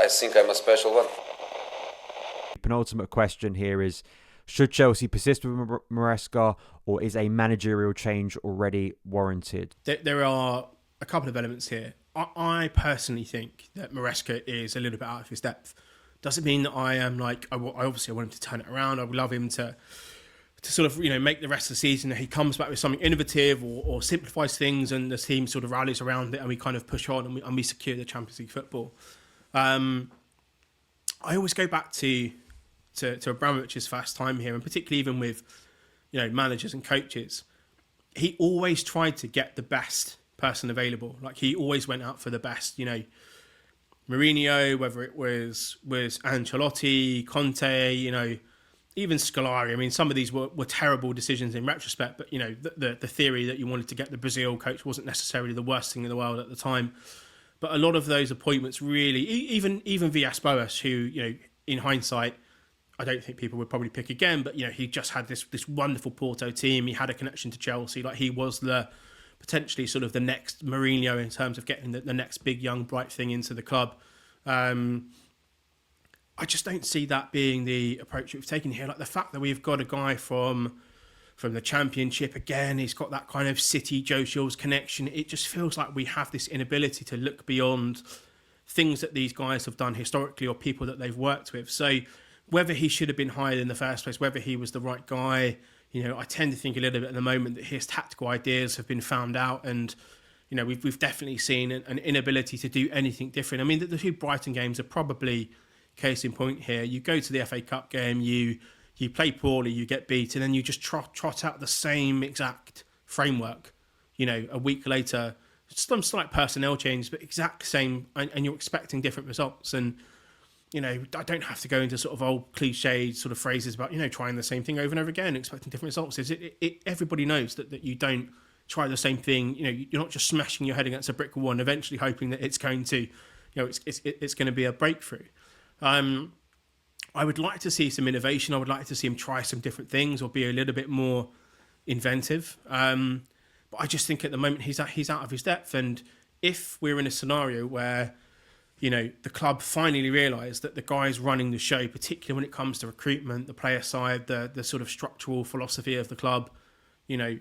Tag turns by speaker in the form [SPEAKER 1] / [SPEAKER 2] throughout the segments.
[SPEAKER 1] I think I'm a special one.
[SPEAKER 2] Penultimate question here is, should Chelsea persist with Maresca, or is a managerial change already warranted?
[SPEAKER 3] There are a couple of elements here. I personally think that Maresca is a little bit out of his depth. Doesn't mean that I am like, I obviously want him to turn it around. I would love him to sort of, make the rest of the season that he comes back with something innovative or simplifies things, and the team sort of rallies around it and we kind of push on and we secure the Champions League football. I always go back to Abramovich's first time here, and particularly even with, managers and coaches, he always tried to get the best person available. Like, he always went out for the best, Mourinho, whether it was Ancelotti, Conte, even Scolari. I mean, some of these were terrible decisions in retrospect, but, the theory that you wanted to get the Brazil coach wasn't necessarily the worst thing in the world at the time. But a lot of those appointments really, even Villas-Boas, who, in hindsight, I don't think people would probably pick again, but, he just had this wonderful Porto team. He had a connection to Chelsea. Like, he was potentially sort of the next Mourinho in terms of getting the next big, young, bright thing into the club. I just don't see that being the approach we've taken here. Like, the fact that we've got a guy from the Championship, again, he's got that kind of City, Joe Shields connection. It just feels like we have this inability to look beyond things that these guys have done historically or people that they've worked with. So whether he should have been hired in the first place, whether he was the right guy, I tend to think a little bit at the moment that his tactical ideas have been found out, and we've definitely seen an inability to do anything different. I mean, the two Brighton games are probably case in point here. You go to the FA Cup game, you play poorly, you get beaten, and you just trot out the same exact framework. A week later, some slight personnel changes, but exact same, and you're expecting different results. And I don't have to go into sort of old cliched sort of phrases about, trying the same thing over and over again, expecting different results. Everybody knows that you don't try the same thing. You're not just smashing your head against a brick wall and eventually hoping that it's going to, it's going to be a breakthrough. I would like to see some innovation. I would like to see him try some different things or be a little bit more inventive. But I just think at the moment he's out of his depth. And if we're in a scenario where the club finally realise that the guys running the show, particularly when it comes to recruitment, the player side, the sort of structural philosophy of the club, the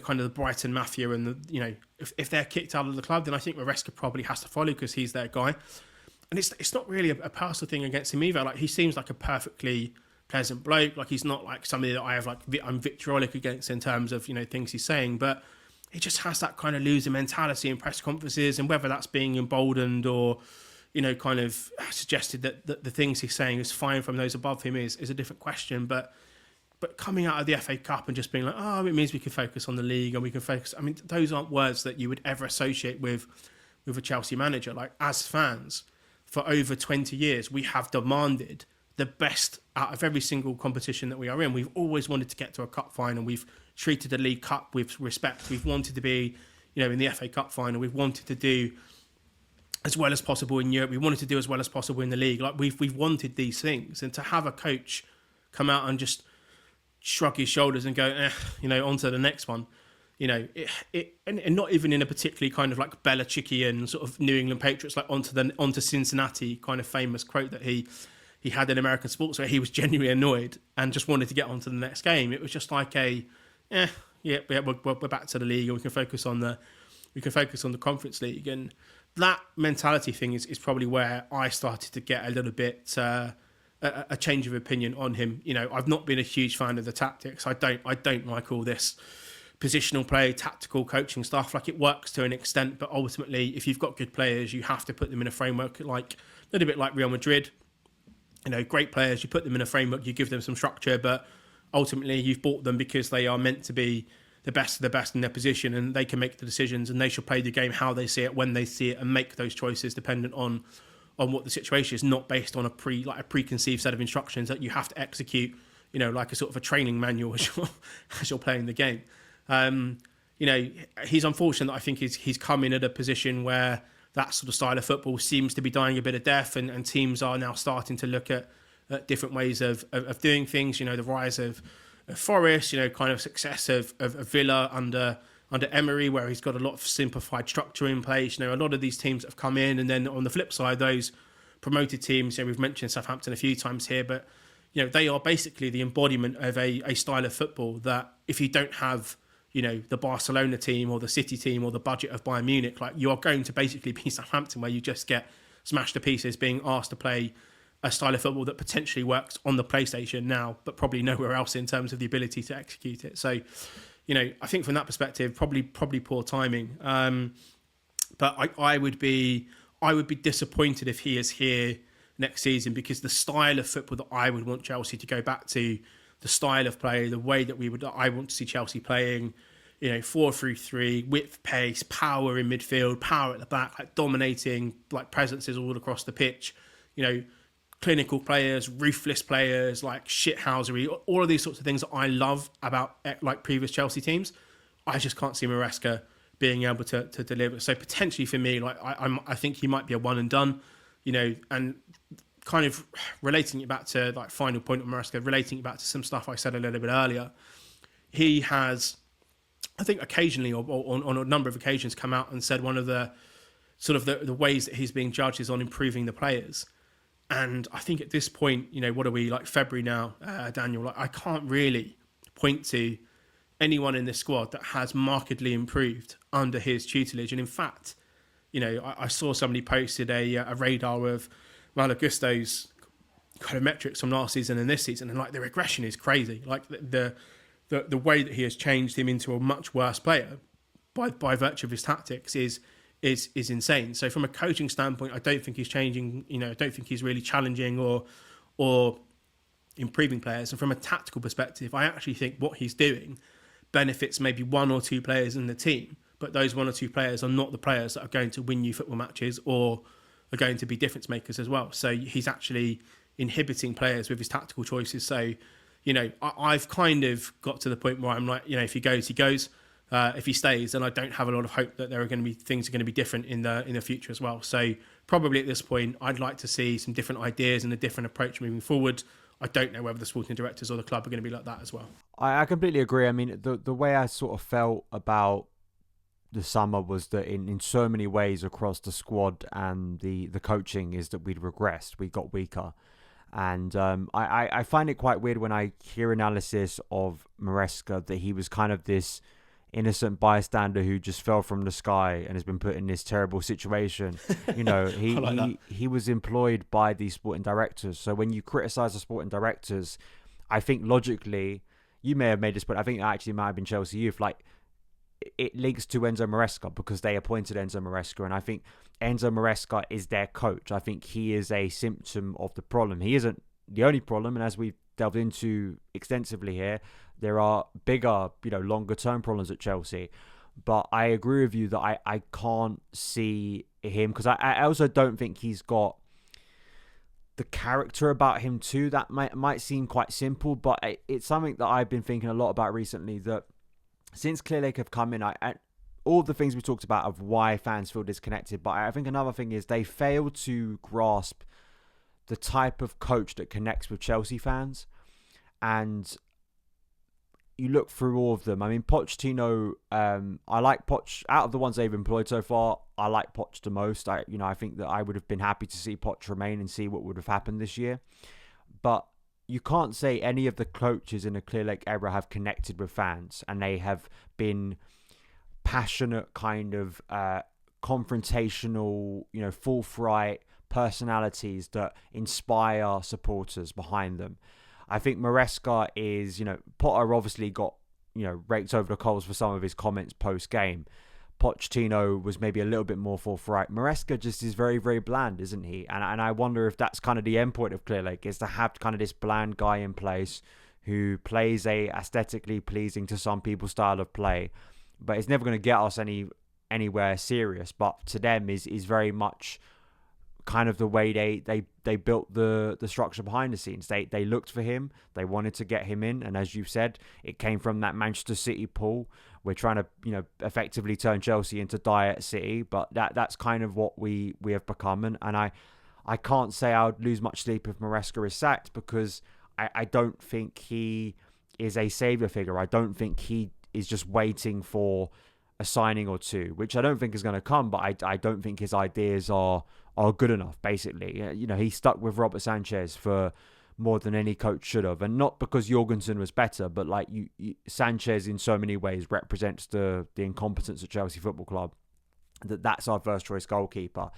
[SPEAKER 3] kind of the Brighton mafia, and if they're kicked out of the club, then I think Maresca probably has to follow because he's their guy. And it's not really a personal thing against him either. Like, he seems like a perfectly pleasant bloke. Like, he's not like somebody that I'm vitriolic against in terms of things he's saying, but he just has that kind of loser mentality in press conferences, and whether that's being emboldened or, kind of suggested that the things he's saying is fine from those above him is a different question. But coming out of the FA Cup and just being like, it means we can focus on the league and we can focus. I mean, those aren't words that you would ever associate with a Chelsea manager. Like, as fans, for over 20 years, we have demanded the best out of every single competition that we are in. We've always wanted to get to a cup final. We've treated the League Cup with respect. We've wanted to be, in the FA Cup final. We've wanted to do as well as possible in Europe. We wanted to do as well as possible in the league. Like, we've wanted these things. And to have a coach come out and just shrug his shoulders and go, on to the next one, and not even in a particularly kind of like Belichickian sort of New England Patriots, like onto Cincinnati kind of famous quote that he had in American sports, where he was genuinely annoyed and just wanted to get on to the next game. It was just like we're back to the league, and we can focus on the Conference League. And that mentality thing is probably where I started to get a little bit a change of opinion on him. I've not been a huge fan of the tactics. I don't like all this positional play, tactical coaching stuff. Like, it works to an extent, but ultimately, if you've got good players, you have to put them in a framework, like a little bit like Real Madrid. Great players, you put them in a framework, you give them some structure, but ultimately you've bought them because they are meant to be the best of the best in their position, and they can make the decisions, and they should play the game how they see it, when they see it, and make those choices dependent on what the situation is, not based on a preconceived set of instructions that you have to execute, like a sort of a training manual as you're playing the game. He's unfortunate. I think he's come in at a position where that sort of style of football seems to be dying a bit of death, and teams are now starting to look at different ways of doing things. The rise of Forest, kind of success of Villa under under Emery, where he's got a lot of simplified structure in place. A lot of these teams that have come in, and then on the flip side, those promoted teams, we've mentioned Southampton a few times here, but they are basically the embodiment of a style of football that if you don't have the Barcelona team or the City team or the budget of Bayern Munich, like, you are going to basically be Southampton, where you just get smashed to pieces being asked to play a style of football that potentially works on the PlayStation now, but probably nowhere else in terms of the ability to execute it. So, I think from that perspective, probably poor timing. But I would be disappointed if he is here next season, because the style of football that I would want Chelsea to go back to, the style of play, the way that I want to see Chelsea playing, 4-3-3, width, pace, power in midfield, power at the back, like dominating, like presences all across the pitch, clinical players, ruthless players, like shithousery, all of these sorts of things that I love about like previous Chelsea teams. I just can't see Maresca being able to deliver. So potentially for me, like I think he might be a one and done, and kind of relating it back to like final point on Maresca, relating it back to some stuff I said a little bit earlier. He has, I think occasionally or on a number of occasions, come out and said one of the sort of the ways that he's being judged is on improving the players. And I think at this point, what are we, like February now, Daniel? Like, I can't really point to anyone in this squad that has markedly improved under his tutelage. And in fact, I saw somebody posted a radar of Malo Gusto's kind of metrics from last season and this season, and like the regression is crazy. Like the way that he has changed him into a much worse player by virtue of his tactics is insane. So from a coaching standpoint, I don't think he's changing. I don't think he's really challenging or improving players. And from a tactical perspective, I actually think what he's doing benefits maybe one or two players in the team, but those one or two players are not the players that are going to win you football matches or are going to be difference makers as well. So he's actually inhibiting players with his tactical choices. So, I've kind of got to the point where I'm like, if he goes, he goes. If he stays, then I don't have a lot of hope that there are going to be things are going to be different in the future as well. So probably at this point, I'd like to see some different ideas and a different approach moving forward. I don't know whether the sporting directors or the club are going to be like that as well.
[SPEAKER 2] I completely agree. I mean, the way I sort of felt about the summer was that in so many ways across the squad and the coaching is that we'd regressed. We got weaker. And I find it quite weird when I hear analysis of Maresca that he was kind of this innocent bystander who just fell from the sky and has been put in this terrible situation. He was employed by these sporting directors. So when you criticize the sporting directors, I think logically, you may have made this, but I think it actually might have been Chelsea Youth. Like, it links to Enzo Maresca because they appointed Enzo Maresca, and I think Enzo Maresca is their coach. I think he is a symptom of the problem. He isn't the only problem, and as we've delved into extensively here, there are bigger, longer term problems at Chelsea. But I agree with you that I can't see him, because I also don't think he's got the character about him too. That might seem quite simple, but it's something that I've been thinking a lot about recently, that since Clearlake have come in, all the things we talked about of why fans feel disconnected, but I think another thing is they fail to grasp the type of coach that connects with Chelsea fans. And you look through all of them. I mean, Pochettino, I like Poch. Out of the ones they've employed so far, I like Poch the most. I think that I would have been happy to see Poch remain and see what would have happened this year. But you can't say any of the coaches in the Clearlake era have connected with fans, and they have been passionate, kind of confrontational, forthright personalities that inspire supporters behind them. I think Maresca is, Potter obviously got, raked over the coals for some of his comments post-game. Pochettino was maybe a little bit more forthright. Maresca just is very, very bland, isn't he? And I wonder if that's kind of the end point of Clearlake, is to have kind of this bland guy in place who plays a aesthetically pleasing to some people style of play, but it's never going to get us anywhere serious. But to them is very much kind of the way they built the structure behind the scenes. They looked for him. They wanted to get him in. And as you've said, it came from that Manchester City pool. We're trying to, effectively turn Chelsea into Diet City. But that's kind of what we have become. And I can't say I would lose much sleep if Maresca is sacked, because I don't think he is a saviour figure. I don't think he is just waiting for a signing or two, which I don't think is going to come, but I don't think his ideas are good enough, basically. He stuck with Robert Sanchez for more than any coach should have, and not because Jorgensen was better, but like Sanchez in so many ways represents the incompetence at Chelsea Football Club. That's our first choice goalkeeper.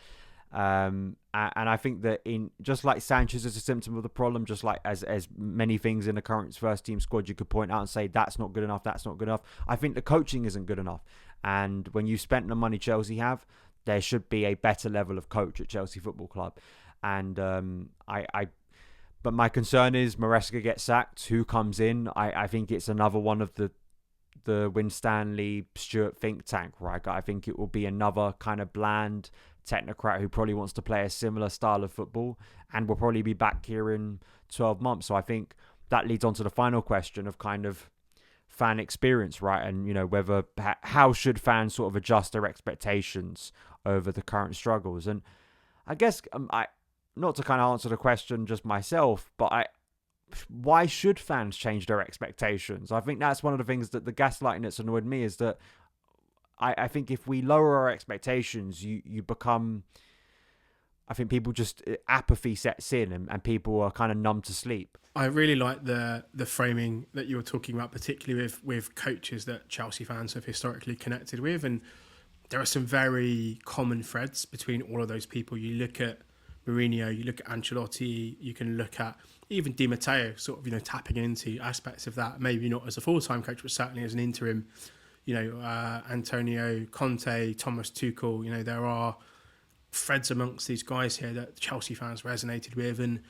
[SPEAKER 2] And I think that in just like Sanchez is a symptom of the problem, just like as many things in the current first team squad you could point out and say that's not good enough, I think the coaching isn't good enough. And when you spent the money Chelsea have, there should be a better level of coach at Chelsea Football Club. And but my concern is Maresca gets sacked. Who comes in? I think it's another one of the Winstanley Stewart think tank, right? I think it will be another kind of bland technocrat who probably wants to play a similar style of football and will probably be back here in 12 months. So I think that leads on to the final question of kind of fan experience, right? And, whether, how should fans sort of adjust their expectations over the current struggles? And I guess, not to kind of answer the question just myself, but why should fans change their expectations? I think that's one of the things that the gaslighting that's annoyed me is that I think if we lower our expectations, you become... I think people just... apathy sets in and people are kind of numb to sleep.
[SPEAKER 3] I really like the framing that you were talking about, particularly with coaches that Chelsea fans have historically connected with. And there are some very common threads between all of those people. You look at Mourinho, you look at Ancelotti, you can look at even Di Matteo sort of, tapping into aspects of that, maybe not as a full-time coach, but certainly as an interim. Antonio Conte, Thomas Tuchel, there are threads amongst these guys here that Chelsea fans resonated with. And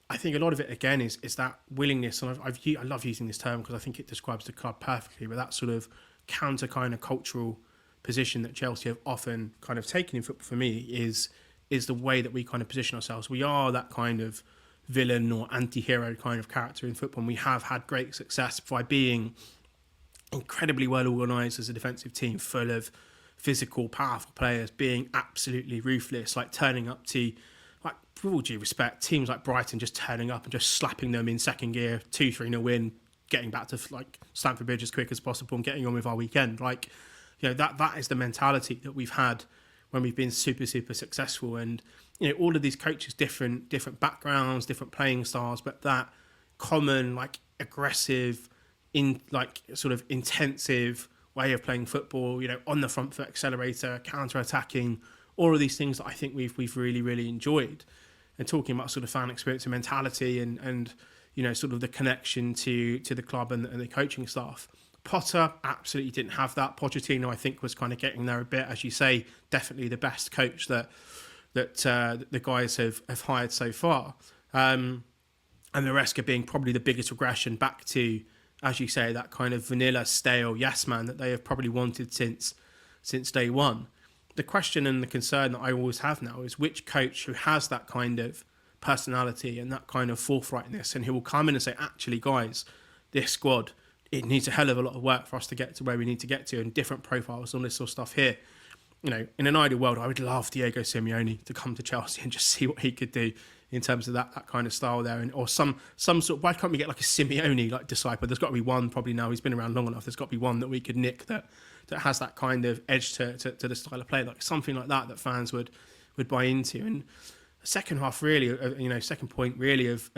[SPEAKER 3] I think a lot of it, again, is that willingness. And I love using this term because I think it describes the club perfectly, but that sort of counter kind of cultural position that Chelsea have often kind of taken in football for me is the way that we kind of position ourselves. We are that kind of villain or anti-hero kind of character in football. And we have had great success by being incredibly well organised as a defensive team, full of physical, powerful players, being absolutely ruthless, like turning up to, like, with all due respect, teams like Brighton just turning up and just slapping them in second gear, 2-3-0 win, getting back to like Stamford Bridge as quick as possible and getting on with our weekend. Like, that is the mentality that we've had when we've been super, super successful. And, all of these coaches, different backgrounds, different playing styles, but that common, like, aggressive, sort of intensive way of playing football, on the front foot accelerator, counter-attacking, all of these things that I think we've really, really enjoyed. And talking about sort of fan experience and mentality and sort of the connection to the club and the coaching staff. Potter absolutely didn't have that. Pochettino, I think, was kind of getting there a bit. As you say, definitely the best coach that the guys have hired so far. And Maresca being probably the biggest regression back to, as you say, that kind of vanilla, stale yes man that they have probably wanted since day one. The question and the concern that I always have now is which coach who has that kind of personality and that kind of forthrightness and who will come in and say, actually, guys, this squad, it needs a hell of a lot of work for us to get to where we need to get to, and different profiles and all this sort of stuff here. In an ideal world, I would love Diego Simeone to come to Chelsea and just see what he could do in terms of that kind of style there, or some sort. Why can't we get like a Simeone like disciple? There's got to be one probably now. He's been around long enough. There's got to be one that we could nick that has that kind of edge to the style of play, like something like that fans would buy into. And the second half, really, second point really of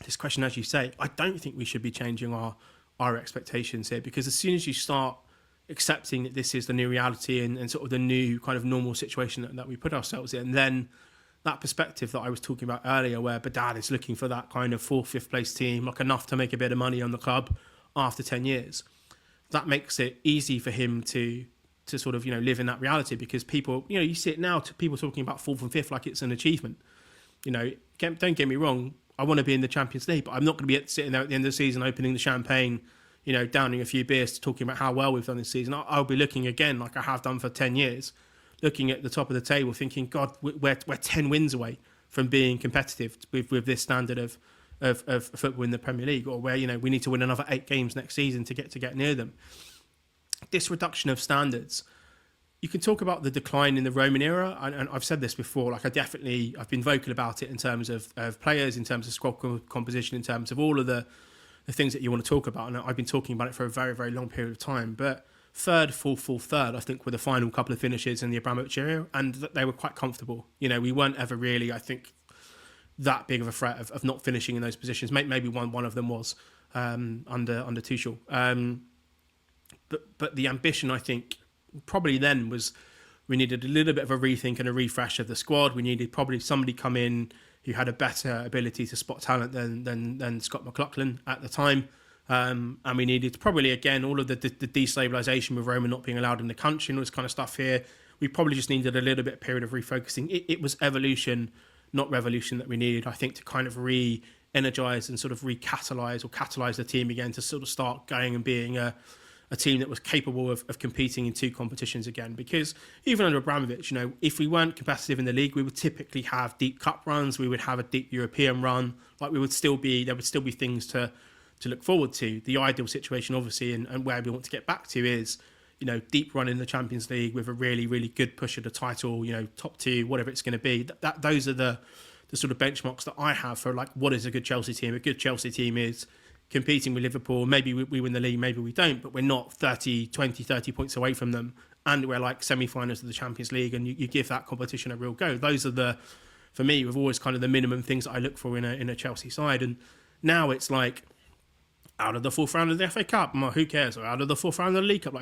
[SPEAKER 3] this question, as you say, I don't think we should be changing our expectations here, because as soon as you start accepting that this is the new reality and sort of the new kind of normal situation that we put ourselves in, then that perspective that I was talking about earlier, where Badal is looking for that kind of 4th, 5th place team, like enough to make a bit of money on the club after 10 years, that makes it easy for him to sort of, live in that reality, because people, you see it now to people talking about 4th and 5th like it's an achievement. Don't get me wrong, I want to be in the Champions League, but I'm not going to be sitting there at the end of the season opening the champagne, downing a few beers, talking about how well we've done this season. I'll be looking again, like I have done for 10 years, looking at the top of the table, thinking, God, we're 10 wins away from being competitive with this standard of football in the Premier League, or where we need to win another 8 games next season to get near them. This reduction of standards, you can talk about the decline in the Roman era, and I've said this before. Like I've been vocal about it in terms of players, in terms of squad composition, in terms of all of the things that you want to talk about, and I've been talking about it for a very, very long period of time. But third, fourth, third, I think, were the final couple of finishes in the Abramovich era, and they were quite comfortable. We weren't ever really, I think, that big of a threat of not finishing in those positions. Maybe one of them was under Tuchel. But the ambition, I think, probably then was we needed a little bit of a rethink and a refresh of the squad. We needed probably somebody come in who had a better ability to spot talent than Scott McLaughlin at the time. And we needed probably, again, all of the destabilisation with Roma not being allowed in the country and all this kind of stuff here. We probably just needed a little bit of period of refocusing. It was evolution, not revolution, that we needed, I think, to kind of re-energise and sort of recatalyse or catalyse the team again to sort of start going and being a team that was capable of competing in two competitions again. Because even under Abramovich, if we weren't competitive in the league, we would typically have deep cup runs. We would have a deep European run. There would still be things to look forward to. The ideal situation, obviously, and where we want to get back to is, deep run in the Champions League with a really, really good push at the title, top two, whatever it's going to be. Those are the sort of benchmarks that I have for what is a good Chelsea team. A good Chelsea team is competing with Liverpool. Maybe we win the league, maybe we don't, but we're not 30 points away from them. And we're semi-finals of the Champions League, and you give that competition a real go. Those are for me, with always kind of the minimum things that I look for in a Chelsea side. And now it's out of the fourth round of the FA Cup, who cares? Or out of the fourth round of the League Cup,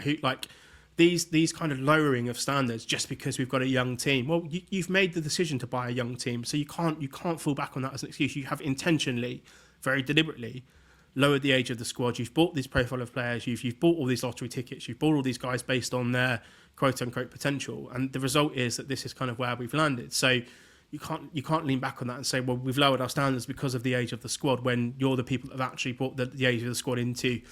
[SPEAKER 3] these kind of lowering of standards just because we've got a young team. Well, you've made the decision to buy a young team, so you can't fall back on that as an excuse. You have intentionally, very deliberately, lowered the age of the squad. You've bought this profile of players. You've bought all these lottery tickets. You've bought all these guys based on their quote unquote potential, and the result is that this is kind of where we've landed. So you can't lean back on that and say, well, we've lowered our standards because of the age of the squad, when you're the people that have actually brought the age of the squad into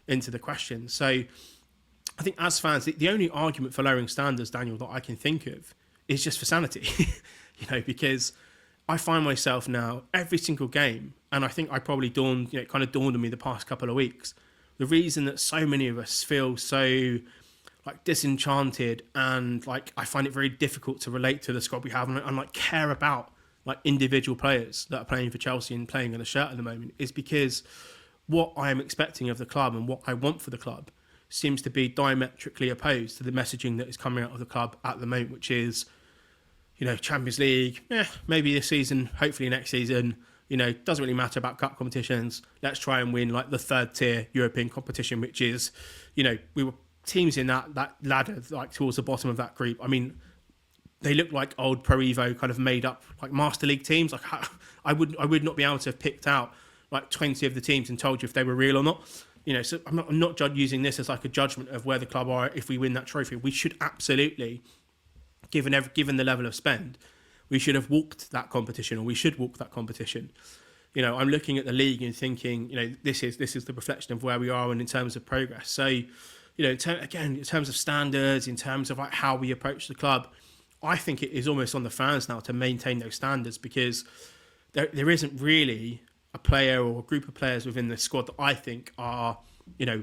[SPEAKER 3] the question. So I think as fans, the only argument for lowering standards, Daniel, that I can think of is just for sanity. Because I find myself now every single game, and I think I probably dawned on me the past couple of weeks, the reason that so many of us feel so disenchanted and I find it very difficult to relate to the squad we have and care about individual players that are playing for Chelsea and playing on a shirt at the moment is because what I am expecting of the club and what I want for the club seems to be diametrically opposed to the messaging that is coming out of the club at the moment, which is, Champions League, maybe this season, hopefully next season, doesn't really matter about cup competitions. Let's try and win the third tier European competition, which is, we were teams in that ladder, towards the bottom of that group. I mean, they look like old Pro Evo kind of made up Master League teams. I would not be able to have picked out 20 of the teams and told you if they were real or not. So I'm not using this as a judgment of where the club are if we win that trophy. We should absolutely, given the level of spend, we should have walked that competition, or we should walk that competition. I'm looking at the league and thinking, this is the reflection of where we are and in terms of progress. So, in terms of standards, in terms of how we approach the club, I think it is almost on the fans now to maintain those standards, because there isn't really a player or a group of players within the squad that I think are,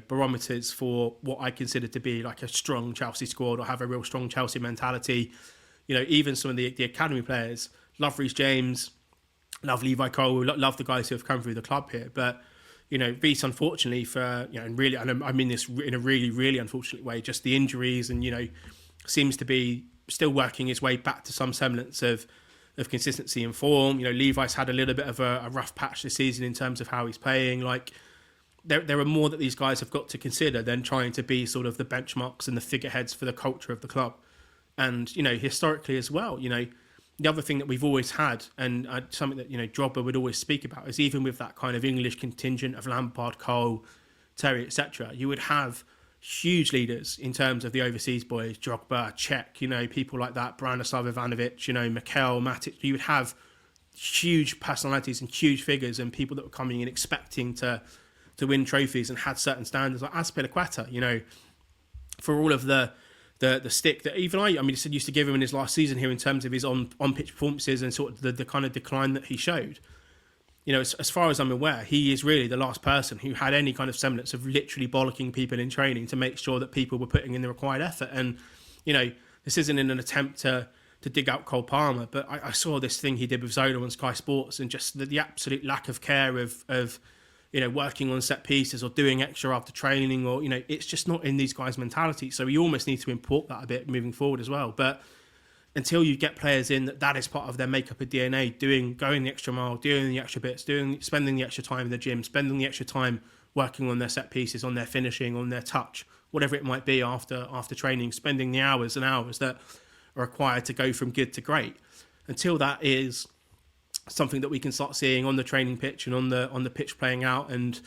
[SPEAKER 3] barometers for what I consider to be a strong Chelsea squad or have a real strong Chelsea mentality. Even some of the academy players, love Reece James, love Levi Cole, love the guys who have come through the club here, but Reece, unfortunately, for really, and I mean this in a really, really unfortunate way, just the injuries, and seems to be still working his way back to some semblance of consistency and form. Levi's had a little bit of a rough patch this season in terms of how he's playing. There are more that these guys have got to consider than trying to be sort of the benchmarks and the figureheads for the culture of the club. And historically as well, the other thing that we've always had, and something that Drogba would always speak about, is even with that kind of English contingent of Lampard, Cole, Terry, etc., you would have huge leaders in terms of the overseas boys, Drogba, Cech, people like that, Branislav Ivanovic, Mikel, Matic. You would have huge personalities and huge figures and people that were coming in expecting to win trophies and had certain standards, like Azpilicueta, for all of the stick that even I used to give him in his last season here in terms of his on-pitch performances and sort of the kind of decline that he showed. As far as I'm aware, he is really the last person who had any kind of semblance of literally bollocking people in training to make sure that people were putting in the required effort. And, this isn't in an attempt to dig out Cole Palmer, but I saw this thing he did with Zola on Sky Sports, and just the absolute lack of care of working on set pieces or doing extra after training, or, it's just not in these guys' mentality. So we almost need to import that a bit moving forward as well. But until you get players in that is part of their makeup of DNA, going the extra mile, doing the extra bits, spending the extra time in the gym, spending the extra time working on their set pieces, on their finishing, on their touch, whatever it might be after training, spending the hours and hours that are required to go from good to great. Until that is something that we can start seeing on the training pitch and on the pitch playing out, and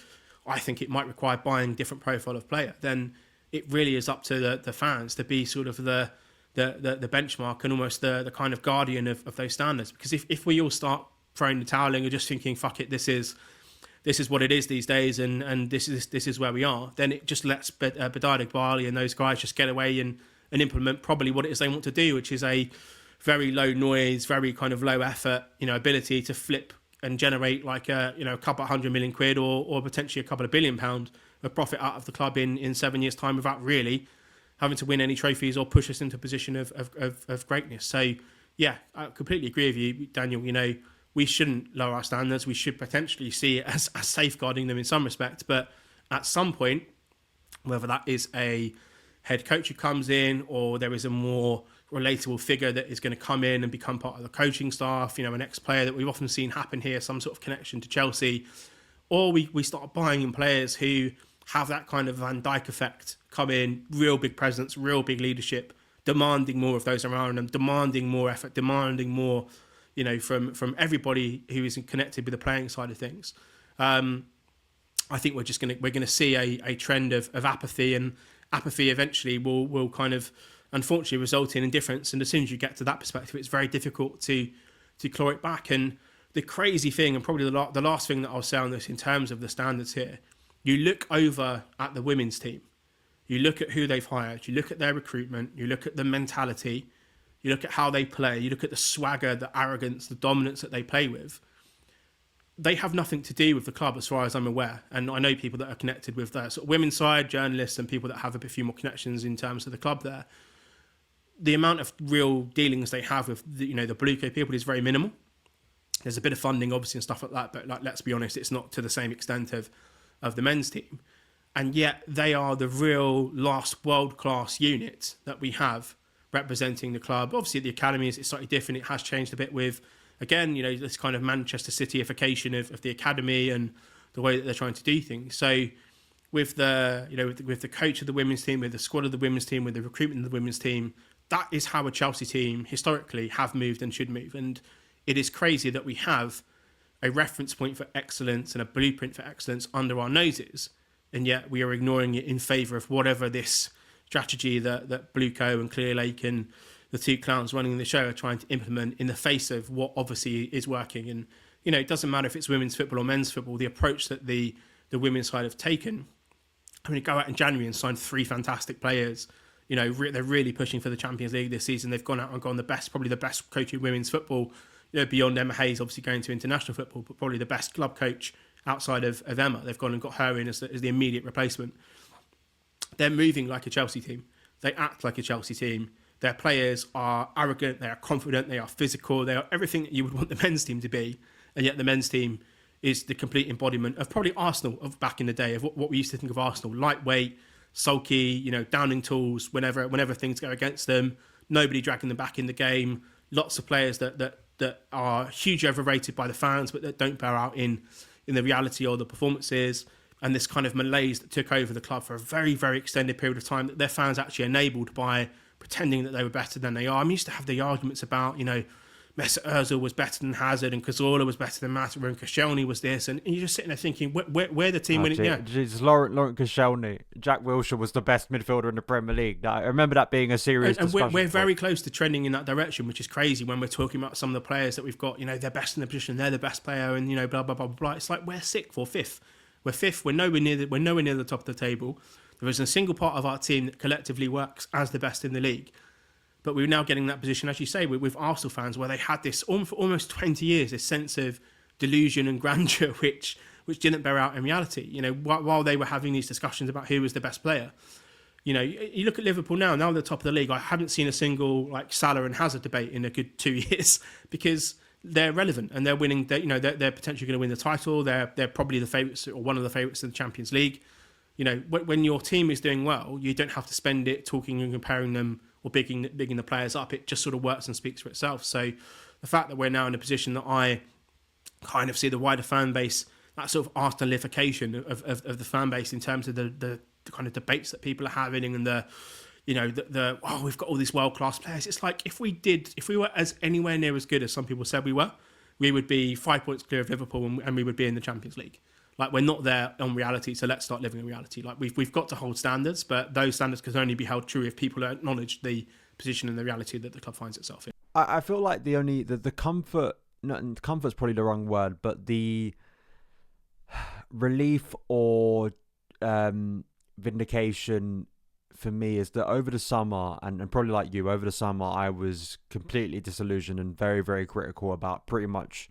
[SPEAKER 3] I think it might require buying different profile of player, then it really is up to the fans to be sort of the benchmark and almost the kind of guardian of those standards. Because if we all start throwing the towel in and just thinking, fuck it, this is what it is these days, and this is where we are, then it just lets Bedard Iqbali and those guys just get away and implement probably what it is they want to do, which is a very low noise, very kind of low effort, ability to flip and generate like a couple of £100 million or potentially a couple of £1 billion of profit out of the club in 7 years' time without really having to win any trophies or push us into a position of greatness. So yeah, I completely agree with you, Daniel. We shouldn't lower our standards. We should potentially see it as safeguarding them in some respect. But at some point, whether that is a head coach who comes in or there is a more relatable figure that is going to come in and become part of the coaching staff, an ex-player that we've often seen happen here, some sort of connection to Chelsea, or we start buying in players who have that kind of Van Dijk effect, come in, real big presence, real big leadership, demanding more of those around them, demanding more effort, demanding more, from everybody who is connected with the playing side of things. I think we're going to see a trend of apathy, and apathy eventually will kind of unfortunately result in indifference. And as soon as you get to that perspective, it's very difficult to claw it back. And the crazy thing, and probably the last thing that I'll say on this in terms of the standards here, you look over at the women's team, you look at who they've hired, you look at their recruitment, you look at the mentality, you look at how they play, you look at the swagger, the arrogance, the dominance that they play with. They have nothing to do with the club as far as I'm aware. And I know people that are connected with the sort of women's side, journalists and people that have a few more connections in terms of the club there. The amount of real dealings they have with the Blue Coat people is very minimal. There's a bit of funding obviously and stuff like that, but let's be honest, it's not to the same extent of the men's team. And yet they are the real last world-class unit that we have representing the club. Obviously at the academy it's slightly different. It has changed a bit with, again, this kind of Manchester Cityification of the academy and the way that they're trying to do things. So with with the coach of the women's team, with the squad of the women's team, with the recruitment of the women's team, that is how a Chelsea team historically have moved and should move. And it is crazy that we have a reference point for excellence and a blueprint for excellence under our noses, and yet we are ignoring it in favour of whatever this strategy that Blueco and Clear Lake and the two clowns running the show are trying to implement in the face of what obviously is working. And, it doesn't matter if it's women's football or men's football, the approach that the women's side have taken. I mean, go out in January and sign 3 fantastic players. They're really pushing for the Champions League this season. They've gone out and gone probably the best coach in women's football, beyond Emma Hayes, obviously going to international football, but probably the best club coach outside of Emma. They've gone and got her in as the immediate replacement. They're moving like a Chelsea team. They act like a Chelsea team. Their players are arrogant, they are confident, they are physical, they are everything that you would want the men's team to be. And yet the men's team is the complete embodiment of probably Arsenal of back in the day, of what we used to think of Arsenal. Lightweight, sulky, downing tools whenever things go against them. Nobody dragging them back in the game. Lots of players that are hugely overrated by the fans, but that don't bear out in the reality or the performances. And this kind of malaise that took over the club for a very, very extended period of time that their fans actually enabled by pretending that they were better than they are. I used to have the arguments about, Mesut Ozil was better than Hazard and Cazorla was better than Mata and Koscielny was this. And you're just sitting there thinking, where the team winning? Yeah,
[SPEAKER 2] Jesus, Laurent Koscielny. Jack Wilshere was the best midfielder in the Premier League. I remember that being a serious discussion.
[SPEAKER 3] And we're very close to trending in that direction, which is crazy when we're talking about some of the players that we've got. They're best in the position, they're the best player, and blah blah blah blah. It's like we're 6th or 5th. We're 5th. We're nowhere near the top of the table. There isn't a single part of our team that collectively works as the best in the league. But we're now getting that position, as you say, with Arsenal fans, where they had this for almost 20 years, this sense of delusion and grandeur, which didn't bear out in reality. While they were having these discussions about who was the best player. You look at Liverpool now they're the top of the league. I haven't seen a single Salah and Hazard debate in a good 2 years because they're relevant and they're winning. They're potentially going to win the title. They're probably the favourites or one of the favourites of the Champions League. When your team is doing well, you don't have to spend it talking and comparing them or bigging the players up. It just sort of works and speaks for itself. So the fact that we're now in a position that I kind of see the wider fan base, that sort of Arsenalification of the fan base in terms of the kind of debates that people are having and we've got all these world-class players. It's like if we were as anywhere near as good as some people said we were, we would be 5 points clear of Liverpool and we would be in the Champions League. Like, we're not there on reality, so let's start living in reality. Like, we've got to hold standards, but those standards can only be held true if people acknowledge the position and the reality that the club finds itself in.
[SPEAKER 2] I feel like the comfort, not comfort's probably the wrong word, but the relief or vindication for me is that over the summer, and probably like you, over the summer, I was completely disillusioned and very, very critical about pretty much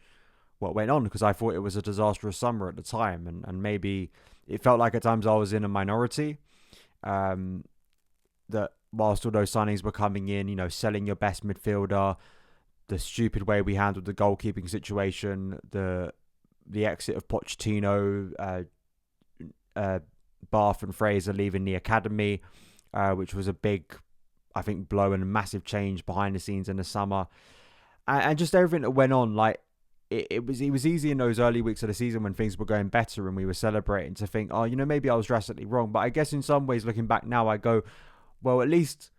[SPEAKER 2] what went on, because I thought it was a disastrous summer at the time, and maybe it felt like at times I was in a minority. That whilst all those signings were coming in, selling your best midfielder, the stupid way we handled the goalkeeping situation, the exit of Pochettino, Bath and Fraser leaving the academy, which was a big, I think, blow and a massive change behind the scenes in the summer, and just everything that went on. Like, it was easy in those early weeks of the season when things were going better and we were celebrating to think, maybe I was drastically wrong. But I guess in some ways, looking back now, I go, well, at least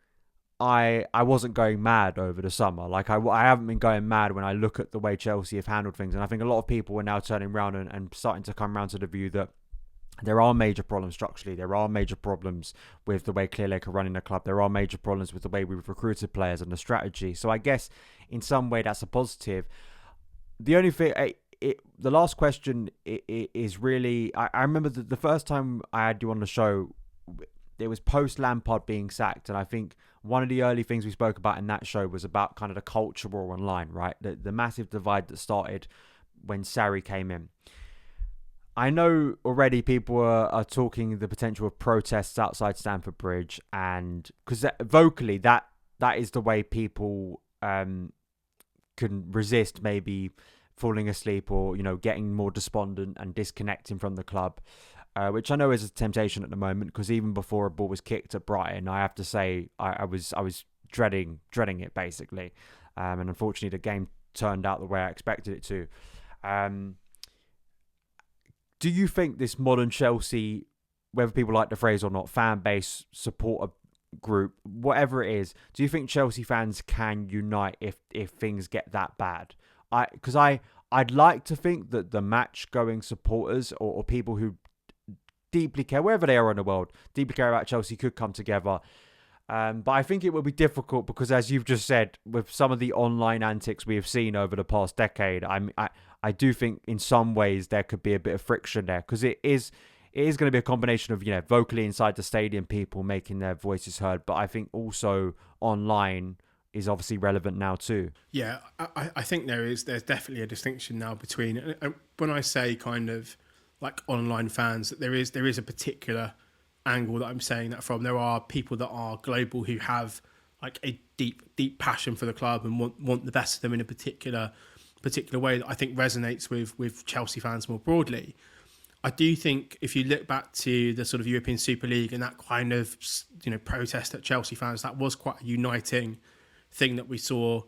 [SPEAKER 2] I wasn't going mad over the summer. Like, I haven't been going mad when I look at the way Chelsea have handled things. And I think a lot of people are now turning around and starting to come around to the view that there are major problems structurally. There are major problems with the way Clearlake are running the club. There are major problems with the way we've recruited players and the strategy. So I guess in some way that's a positive. The only thing, the last question is really, I remember the first time I had you on the show, it was post Lampard being sacked. And I think one of the early things we spoke about in that show was about kind of the culture war online, right? The massive divide that started when Sarri came in. I know already people are talking the potential of protests outside Stamford Bridge, and because vocally that is the way people can resist maybe falling asleep or getting more despondent and disconnecting from the club, which I know is a temptation at the moment, because even before a ball was kicked at Brighton, I have to say I was dreading it basically, and unfortunately the game turned out the way I expected it to. Do you think this modern Chelsea, whether people like the phrase or not, fan base, supporter group, whatever it is, do you think Chelsea fans can unite if things get that bad? Because I'd like to think that the match-going supporters or people who deeply care, wherever they are in the world, deeply care about Chelsea could come together. But I think it will be difficult because, as you've just said, with some of the online antics we have seen over the past decade, I do think in some ways there could be a bit of friction there, because it is going to be a combination of, vocally inside the stadium, people making their voices heard, but I think also online is obviously relevant now too.
[SPEAKER 3] Yeah, I think there's definitely a distinction now between, when I say kind of like online fans, that there is a particular angle that I'm saying that from. There are people that are global who have like a deep passion for the club and want the best of them in a particular way that I think resonates with Chelsea fans more broadly. I do think if you look back to the sort of European Super League and that kind of protest at Chelsea fans, that was quite a uniting thing that we saw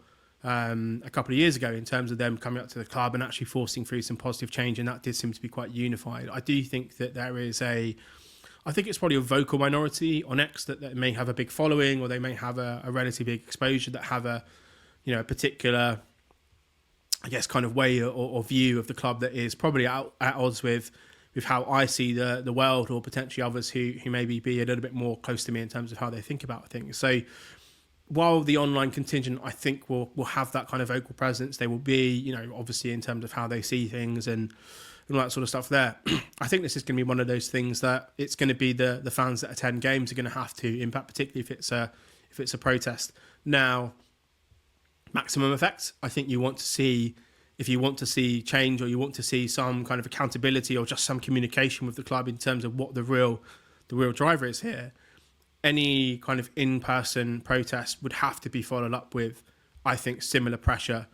[SPEAKER 3] a couple of years ago in terms of them coming up to the club and actually forcing through some positive change, and that did seem to be quite unified. I do think that there is I think it's probably a vocal minority on X that may have a big following, or they may have a relatively big exposure, that have a particular, I guess, kind of way or view of the club that is probably at odds with how I see the world, or potentially others who maybe be a little bit more close to me in terms of how they think about things. So while the online contingent, I think, will have that kind of vocal presence, they will be, obviously in terms of how they see things and all that sort of stuff there. I think this is going to be one of those things that it's going to be the fans that attend games are going to have to impact, particularly if it's a protest. Now, maximum effect, I think if you want to see change, or you want to see some kind of accountability or just some communication with the club in terms of what the real driver is here, any kind of in-person protest would have to be followed up with, I think, similar pressure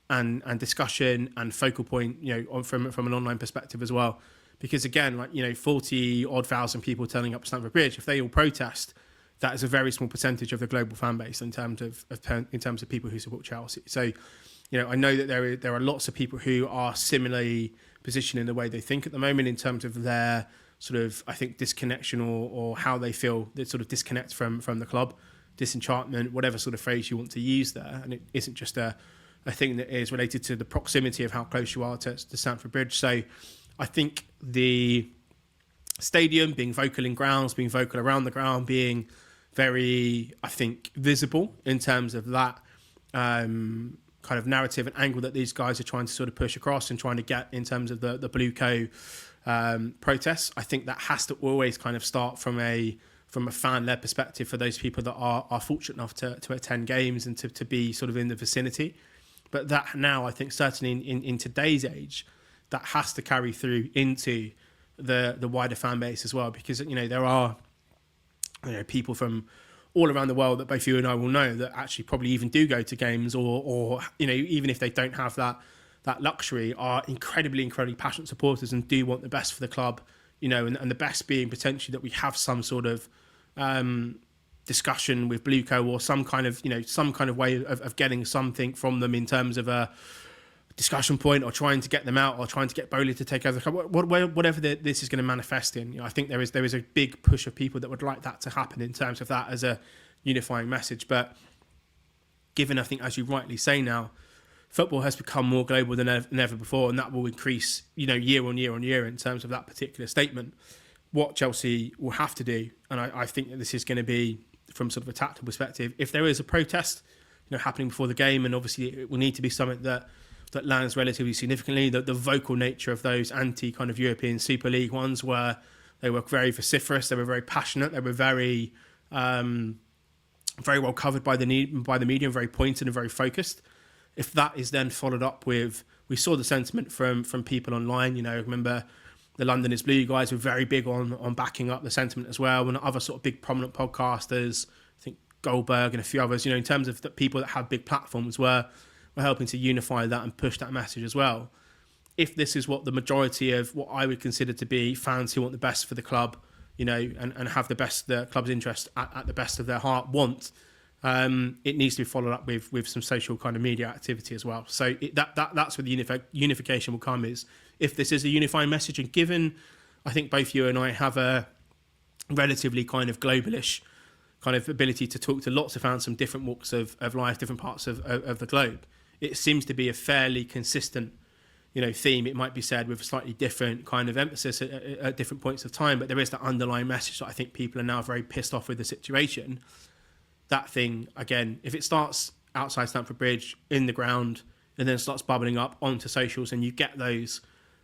[SPEAKER 3] and discussion and focal point, from an online perspective as well. Because again, 40 odd thousand people turning up to Stamford Bridge, if they all protest, that is a very small percentage of the global fan base in terms of people who support Chelsea. So, I know that there are lots of people who are similarly positioned in the way they think at the moment in terms of their sort of, I think, disconnection or how they feel, that sort of disconnect from the club, disenchantment, whatever sort of phrase you want to use there. And it isn't just a thing that is related to the proximity of how close you are to Stamford Bridge. So I think the stadium being vocal in grounds, being vocal around the ground, being very, I think, visible in terms of that kind of narrative and angle that these guys are trying to sort of push across and trying to get in terms of the Blue Co protests. I think that has to always kind of start from a fan-led perspective for those people that are fortunate enough to attend games and to be sort of in the vicinity. But that now, I think, certainly in today's age, that has to carry through into the wider fan base as well, because there are people from all around the world that both you and I will know that actually probably even do go to games or even if they don't have that luxury, are incredibly passionate supporters and do want the best for the club, and the best being potentially that we have some sort of discussion with Blue Co or some kind of way of getting something from them in terms of a discussion point, or trying to get them out, or trying to get Bowley to take over the club, whatever this is going to manifest in. I think there is a big push of people that would like that to happen in terms of that as a unifying message. But given, I think, as you rightly say now, football has become more global than ever before, and that will increase, year on year in terms of that particular statement. What Chelsea will have to do, and I think that this is going to be from sort of a tactical perspective, if there is a protest, happening before the game, and obviously it will need to be something that lands relatively significantly. The vocal nature of those anti kind of European Super League ones, where they were very vociferous, they were very passionate, they were very well covered by the media, very pointed and very focused. If that is then followed up with, we saw the sentiment from people online. Remember the London is Blue guys were very big on backing up the sentiment as well, and other sort of big prominent podcasters, I think Goldberg and a few others, in terms of the people that have big platforms were helping to unify that and push that message as well. If this is what the majority of what I would consider to be fans who want the best for the club, and have the club's interest at the best of their heart want, it needs to be followed up with some social kind of media activity as well. So that's where the unification will come, is if this is a unifying message. And given, I think both you and I have a relatively kind of globalish kind of ability to talk to lots of fans from different walks of life, different parts of the globe, it seems to be a fairly consistent theme. It might be said with a slightly different kind of emphasis at different points of time, but there is that underlying message that I think people are now very pissed off with the situation. That thing, again, if it starts outside Stamford Bridge, in the ground, and then starts bubbling up onto socials, and you get those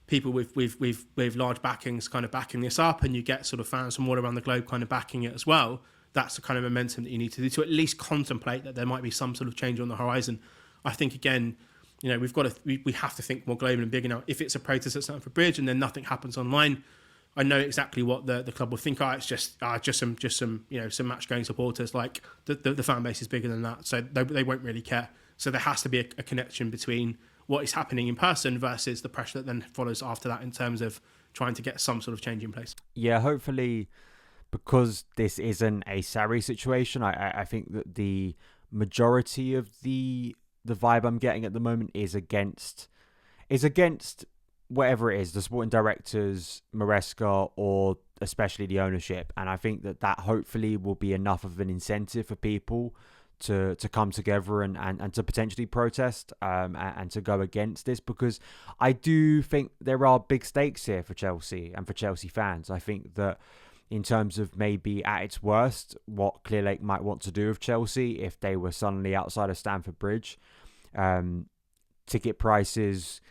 [SPEAKER 3] people with large backings kind of backing this up, and you get sort of fans from all around the globe kind of backing it as well, that's the kind of momentum that you need to do to at least contemplate that there might be some sort of change on the horizon. I think, again, we have to think more global and bigger now. If it's a protest at Stamford Bridge and then nothing happens online, I know exactly what the club will think. It's just some match going supporters. Like the fan base is bigger than that, so they won't really care. So there has to be a connection between what is happening in person versus the pressure that then follows after that in terms of trying to get some sort of change in place.
[SPEAKER 2] Yeah, hopefully, because this isn't a Sarri situation, I think that the majority of the vibe I'm getting at the moment is against whatever it is, the sporting directors, Maresca, or especially the ownership. And I think that hopefully will be enough of an incentive for people to come together and to potentially protest and to go against this, because I do think there are big stakes here for Chelsea and for Chelsea fans. I think that in terms of maybe at its worst, what Clearlake might want to do with Chelsea if they were suddenly outside of Stamford Bridge, ticket prices,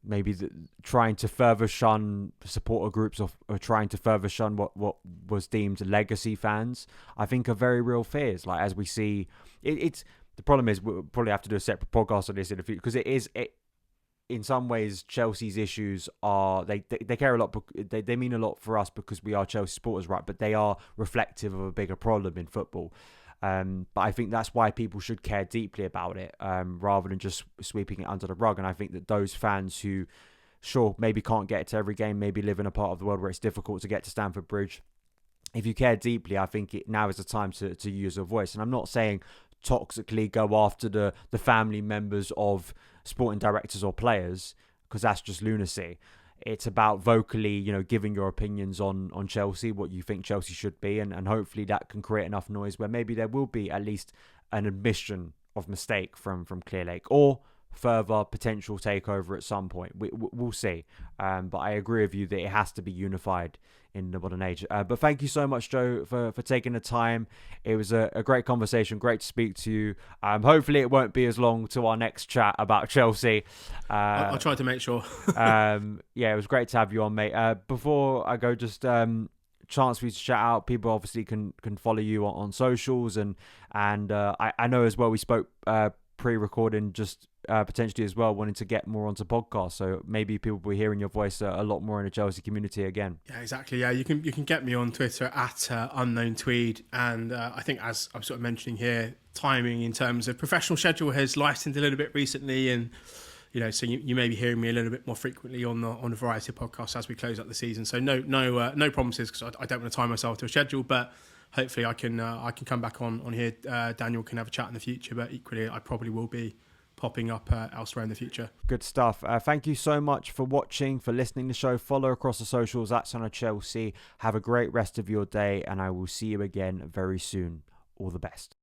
[SPEAKER 2] maybe trying to further shun supporter groups or trying to further shun what was deemed legacy fans, I think are very real fears. Like, as we see, it's the problem is we'll probably have to do a separate podcast on this in the future, because in some ways Chelsea's issues are they care a lot. They mean a lot for us because we are Chelsea supporters, right? But they are reflective of a bigger problem in football. But I think that's why people should care deeply about it, rather than just sweeping it under the rug. And I think that those fans who, sure, maybe can't get to every game, maybe live in a part of the world where it's difficult to get to Stamford Bridge, if you care deeply, I think now is the time to use a voice. And I'm not saying toxically go after the family members of sporting directors or players, because that's just lunacy. It's about vocally, giving your opinions on Chelsea, what you think Chelsea should be, and hopefully that can create enough noise where maybe there will be at least an admission of mistake from Clearlake, or further potential takeover at some point. We'll see. But I agree with you that it has to be unified in the modern age. But thank you so much, Joe, for taking the time. It was a great conversation. Great to speak to you. Hopefully it won't be as long to our next chat about Chelsea.
[SPEAKER 3] I'll try to make sure.
[SPEAKER 2] Yeah, it was great to have you on, mate. Before I go, just chance for you to shout out. People obviously can follow you on socials, and I know as well we spoke pre-recording just potentially as well wanting to get more onto podcasts, so maybe people will be hearing your voice a lot more in the Chelsea community again.
[SPEAKER 3] Yeah, exactly. Yeah, you can get me on Twitter at unknown tweed, and I think, as I'm sort of mentioning here, timing in terms of professional schedule has lightened a little bit recently, and so you may be hearing me a little bit more frequently on a variety of podcasts as we close out the season. So no promises, because I don't want to tie myself to a schedule, but hopefully I can come back on here. Daniel can have a chat in the future, but equally I probably will be popping up elsewhere in the future.
[SPEAKER 2] Good stuff. Thank you so much for watching, for listening to the show. Follow across the socials at SonOfChelsea. Have a great rest of your day, and I will see you again very soon. All the best.